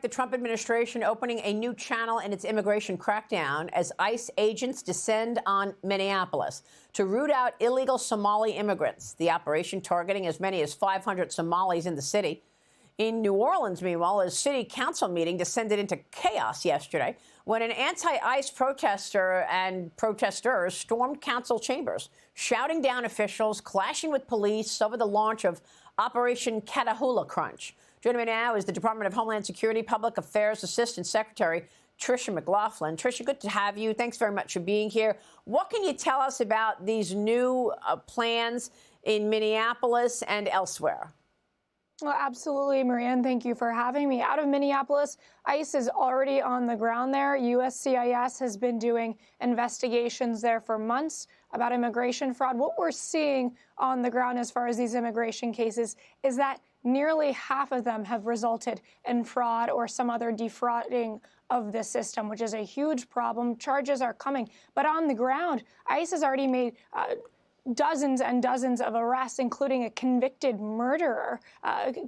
The Trump administration opening a new channel in its immigration crackdown as ICE agents descend on Minneapolis to root out illegal Somali immigrants. The operation targeting as many as 500 Somalis in the city. In New Orleans, meanwhile, a city council meeting descended into chaos yesterday when an anti-ICE protester and protesters stormed council chambers, shouting down officials, clashing with police over the launch of Operation Catahoula Crunch. Joining me now is the Department of Homeland Security Public Affairs Assistant Secretary Tricia McLaughlin. Tricia, good to have you. Thanks very much for being here. What can you tell us about these new plans in Minneapolis and elsewhere? Well, absolutely, Marianne. Thank you for having me. Out of Minneapolis, ICE is already on the ground there. USCIS has been doing investigations there for months about immigration fraud. What we're seeing on the ground as far as these immigration cases is that nearly half of them have resulted in fraud or some other defrauding of the system, which is a huge problem. Charges are coming. But on the ground, ICE has already made dozens and dozens of arrests, including a convicted murderer,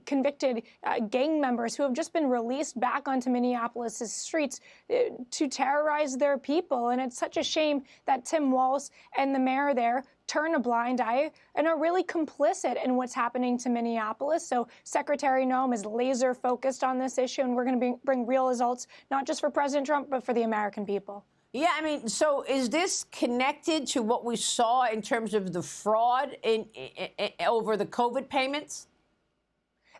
convicted gang members who have just been released back onto Minneapolis' streets to terrorize their people. And it's such a shame that Tim Walz and the mayor there turn a blind eye and are really complicit in what's happening to Minneapolis. So Secretary Noem is laser focused on this issue, and we're going to bring real results, not just for President Trump, but for the American people. Yeah, I mean, so is this connected to what we saw in terms of the fraud over the COVID payments?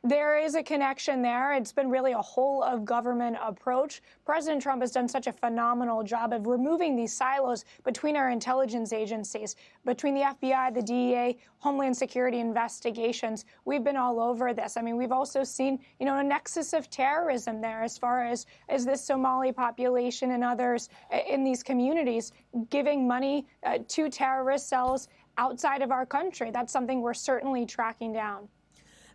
There is a connection there. It's been really a whole of government approach. President Trump has done such a phenomenal job of removing these silos between our intelligence agencies, between the FBI, the DEA, Homeland Security investigations. We've been all over this. I mean, we've also seen, a nexus of terrorism there as far as this Somali population and others in these communities giving money to terrorist cells outside of our country. That's something we're certainly tracking down.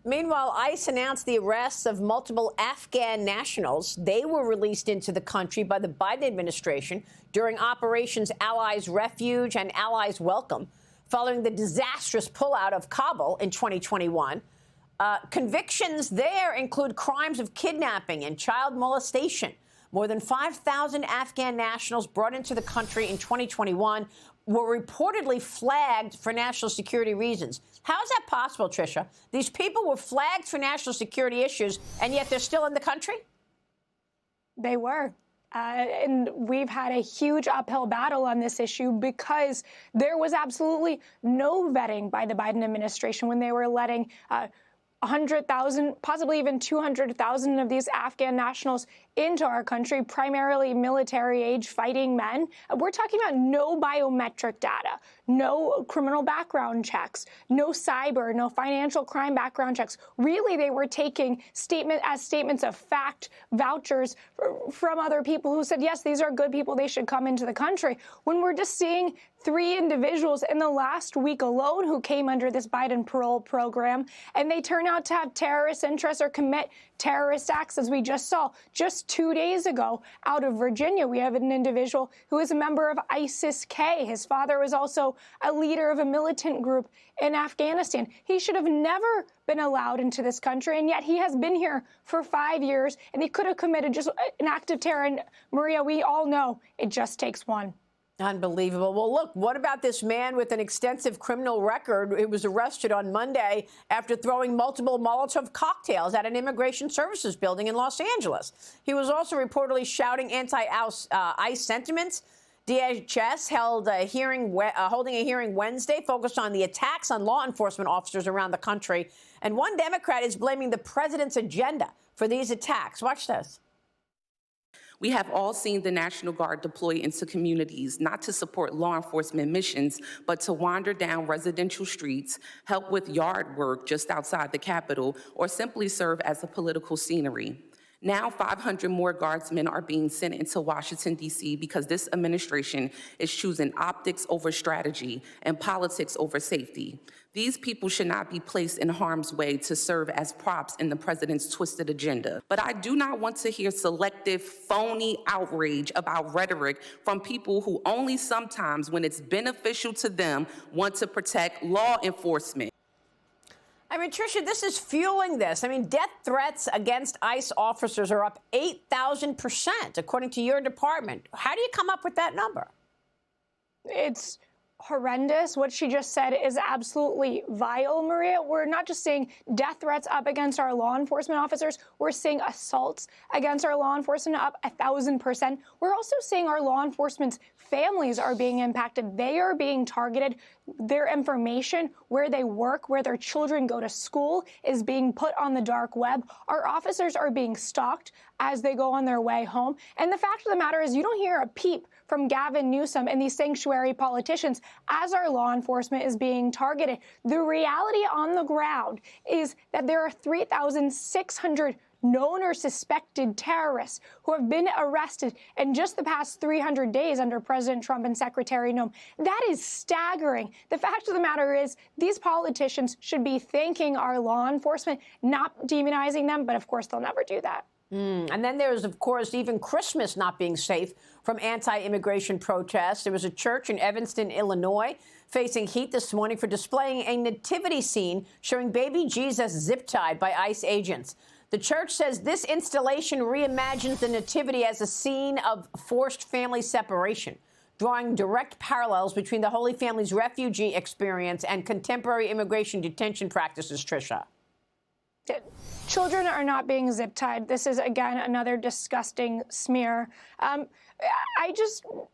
Meanwhile, ICE announced the arrests of multiple Afghan nationals. They were released into the country by the Biden administration during Operations Allies Refuge and Allies Welcome, following the disastrous pullout of Kabul in 2021. Convictions there include crimes of kidnapping and child molestation. More than 5,000 Afghan nationals brought into the country in 2021 were reportedly flagged for national security reasons. How is that possible, Tricia? These people were flagged for national security issues, and yet they're still in the country? They were. And we've had a huge uphill battle on this issue because there was absolutely no vetting by the Biden administration when they were letting 100,000, possibly even 200,000 of these Afghan nationals into our country, primarily military-age fighting men. We're talking about no biometric data, no criminal background checks, no cyber, no financial crime background checks. Really, they were taking statements of fact, vouchers from other people who said, yes, these are good people, they should come into the country. When we're just seeing 3 individuals in the last week alone who came under this Biden parole program, and they turn out to have terrorist interests or commit terrorist acts, as we just saw. Just 2 days ago, out of Virginia, we have an individual who is a member of ISIS-K. His father was also a leader of a militant group in Afghanistan. He should have never been allowed into this country, and yet he has been here for 5 years, and he could have committed just an act of terror. And Maria, we all know it just takes one. Unbelievable. Well, look, what about this man with an extensive criminal record who was arrested on Monday after throwing multiple Molotov cocktails at an immigration services building in Los Angeles? He was also reportedly shouting anti-ICE sentiments. DHS held holding a hearing Wednesday focused on the attacks on law enforcement officers around the country. And one Democrat is blaming the president's agenda for these attacks. Watch this. We have all seen the National Guard deploy into communities, not to support law enforcement missions, but to wander down residential streets, help with yard work just outside the Capitol, or simply serve as a political scenery. Now 500 more guardsmen are being sent into Washington, D.C. because this administration is choosing optics over strategy and politics over safety. These people should not be placed in harm's way to serve as props in the president's twisted agenda. But I do not want to hear selective, phony outrage about rhetoric from people who only sometimes, when it's beneficial to them, want to protect law enforcement. I mean, Tricia, this is fueling this. I mean, death threats against ICE officers are up 8,000%, according to your department. How do you come up with that number? It's horrendous. What she just said is absolutely vile, Maria. We're not just seeing death threats up against our law enforcement officers. We're seeing assaults against our law enforcement up 1,000%. We're also seeing our law enforcement's families are being impacted. They are being targeted. Their information, where they work, where their children go to school, is being put on the dark web. Our officers are being stalked as they go on their way home. And the fact of the matter is, you don't hear a peep from Gavin Newsom and these sanctuary politicians as our law enforcement is being targeted. The reality on the ground is that there are 3,600 known or suspected terrorists who have been arrested in just the past 300 days under President Trump and Secretary Noem. That is staggering. The fact of the matter is, these politicians should be thanking our law enforcement, not demonizing them, but of course they'll never do that. And then there's, of course, even Christmas not being safe from anti-immigration protests. There was a church in Evanston, Illinois, facing heat this morning for displaying a nativity scene showing baby Jesus zip-tied by ICE agents. The church says this installation reimagines the nativity as a scene of forced family separation, drawing direct parallels between the Holy Family's refugee experience and contemporary immigration detention practices, Tricia. Children are not being zip-tied. This is, again, another disgusting smear.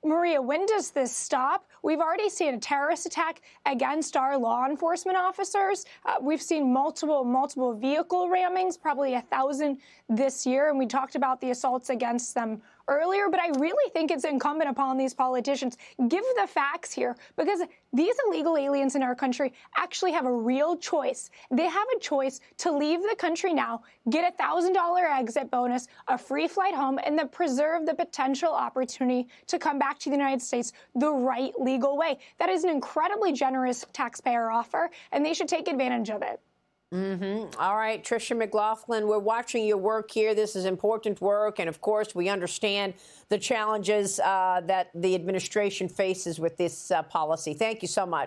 Maria, when does this stop? We've already seen a terrorist attack against our law enforcement officers. We've seen multiple vehicle rammings, probably 1,000 this year, and we talked about the assaults against them earlier, but I really think it's incumbent upon these politicians, give the facts here, because these illegal aliens in our country actually have a real choice. They have a choice to leave the country now, get a $1,000 exit bonus, a free flight home, and then preserve the potential opportunity to come back to the United States the right legal way. That is an incredibly generous taxpayer offer, and they should take advantage of it. All right, Tricia McLaughlin, we're watching your work here. This is important work. And of course, we understand the challenges that the administration faces with this policy. Thank you so much.